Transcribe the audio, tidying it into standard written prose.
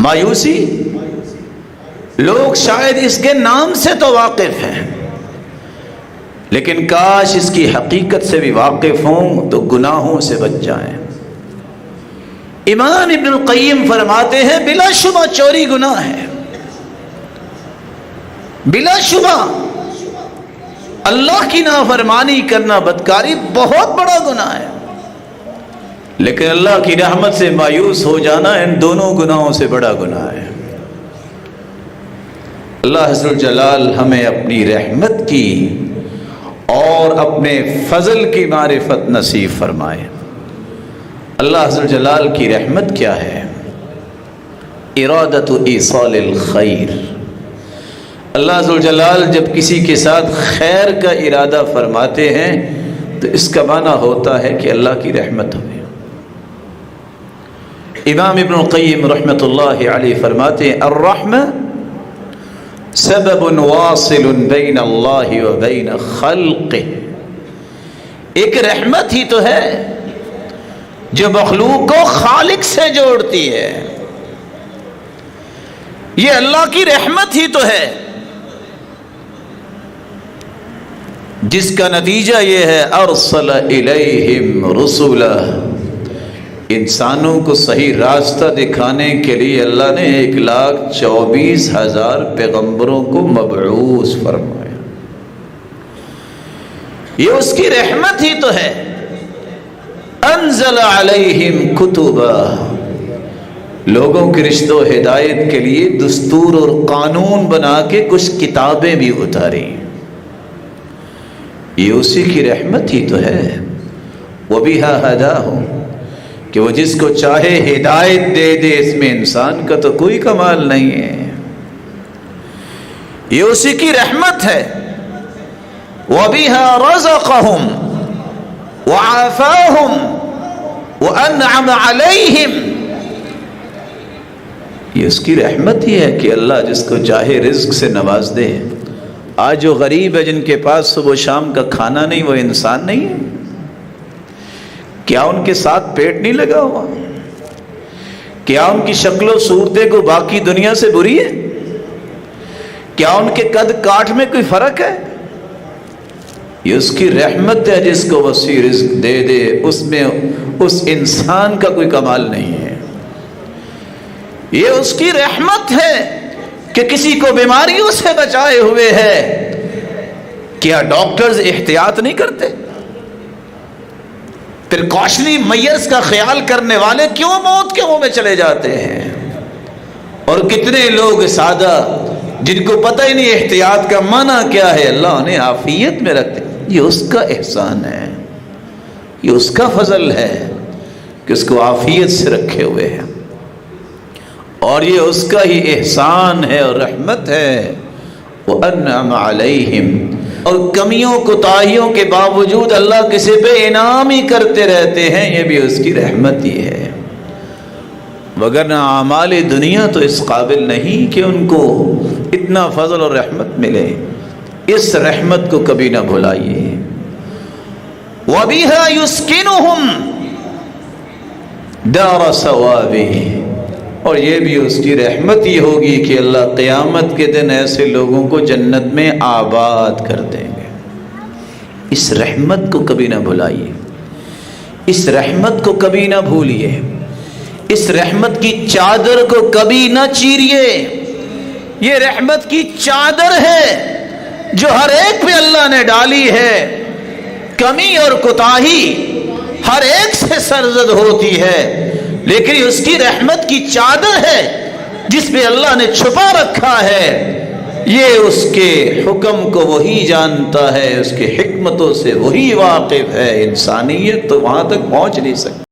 مایوسی لوگ شاید اس کے نام سے تو واقف ہیں، لیکن کاش اس کی حقیقت سے بھی واقف ہوں تو گناہوں سے بچ جائیں۔ امام ابن القیم فرماتے ہیں بلا شبہ چوری گناہ ہے، بلا شبہ اللہ کی نافرمانی کرنا، بدکاری بہت بڑا گناہ ہے، لیکن اللہ کی رحمت سے مایوس ہو جانا ان دونوں گناہوں سے بڑا گناہ ہے۔ اللہ عز و جلال ہمیں اپنی رحمت کی اور اپنے فضل کی معرفت نصیب فرمائے۔ اللہ عز و جلال کی رحمت کیا ہے؟ ارادت ایصال الخیر۔ اللہ عز و جلال جب کسی کے ساتھ خیر کا ارادہ فرماتے ہیں تو اس کا معنی ہوتا ہے کہ اللہ کی رحمت ہمیں۔ امام ابن القیم رحمۃ اللہ علیہ فرماتے ہیں الرحمہ سبب واصل بین اللہ و بین خلقہ۔ ایک رحمت ہی تو ہے جو مخلوق کو خالق سے جوڑتی ہے، یہ اللہ کی رحمت ہی تو ہے جس کا نتیجہ یہ ہے ارسل الیہم رسلا، انسانوں کو صحیح راستہ دکھانے کے لیے اللہ نے 1,24,000 پیغمبروں کو مبعوث فرمایا۔ یہ اس کی رحمت ہی تو ہے۔ انزل علیہم کتبا، لوگوں کے رشد و ہدایت کے لیے دستور اور قانون بنا کے کچھ کتابیں بھی اتاری، یہ اسی کی رحمت ہی تو ہے۔ وَبِهَا هَدَاهُمْ، کہ وہ جس کو چاہے ہدایت دے دے، اس میں انسان کا تو کوئی کمال نہیں ہے، یہ اسی کی رحمت ہے۔ وَبِهَا رَزَقَهُمْ وَعَافَاهُمْ وَأَنْعَمَ عَلَيْهِمْ، یہ اس کی رحمت ہی ہے کہ اللہ جس کو چاہے رزق سے نواز دے۔ آج جو غریب ہے، جن کے پاس صبح و شام کا کھانا نہیں، وہ انسان نہیں ہے؟ کیا ان کے ساتھ پیٹ نہیں لگا ہوا؟ کیا ان کی شکل و صورتیں کو باقی دنیا سے بری ہے؟ کیا ان کے قد کاٹ میں کوئی فرق ہے؟ یہ اس کی رحمت ہے جس کو وسیع رزق دے دے، اس میں اس انسان کا کوئی کمال نہیں ہے۔ یہ اس کی رحمت ہے کہ کسی کو بیماریوں سے بچائے ہوئے ہے۔ کیا ڈاکٹرز احتیاط نہیں کرتے؟ پریکاشنری میئرز کا خیال کرنے والے کیوں موت کے منہ میں چلے جاتے ہیں؟ اور کتنے لوگ سادہ جن کو پتہ ہی نہیں احتیاط کا معنی کیا ہے، اللہ انہیں عافیت میں رکھتے۔ یہ اس کا احسان ہے، یہ اس کا فضل ہے کہ اس کو عافیت سے رکھے ہوئے ہیں، اور یہ اس کا ہی احسان ہے اور رحمت ہے۔ وَأَنْعَمَ عَلَيْهِمْ، اور کمیوں کوتاہیوں کے باوجود اللہ کسی پہ انعام ہی کرتے رہتے ہیں، یہ بھی اس کی رحمت ہی ہے۔ وگرنہ اعمال دنیا تو اس قابل نہیں کہ ان کو اتنا فضل اور رحمت ملے۔ اس رحمت کو کبھی نہ بھلائیے۔ وَبِهَا يُسْكِنُهُمْ دَارَ ثَوَابِهِ، اور یہ بھی اس کی رحمت ہی ہوگی کہ اللہ قیامت کے دن ایسے لوگوں کو جنت میں آباد کر دیں گے۔ اس رحمت کو کبھی نہ بھلائیے، اس رحمت کو کبھی نہ بھولیے، اس رحمت کی چادر کو کبھی نہ چیریے۔ یہ رحمت کی چادر ہے جو ہر ایک پہ اللہ نے ڈالی ہے۔ کمی اور کوتاہی ہر ایک سے سرزد ہوتی ہے، لیکن اس کی رحمت کی چادر ہے جس پہ اللہ نے چھپا رکھا ہے۔ یہ اس کے حکم کو وہی جانتا ہے، اس کے حکمتوں سے وہی واقف ہے۔ انسانیت تو وہاں تک پہنچ نہیں سکتی۔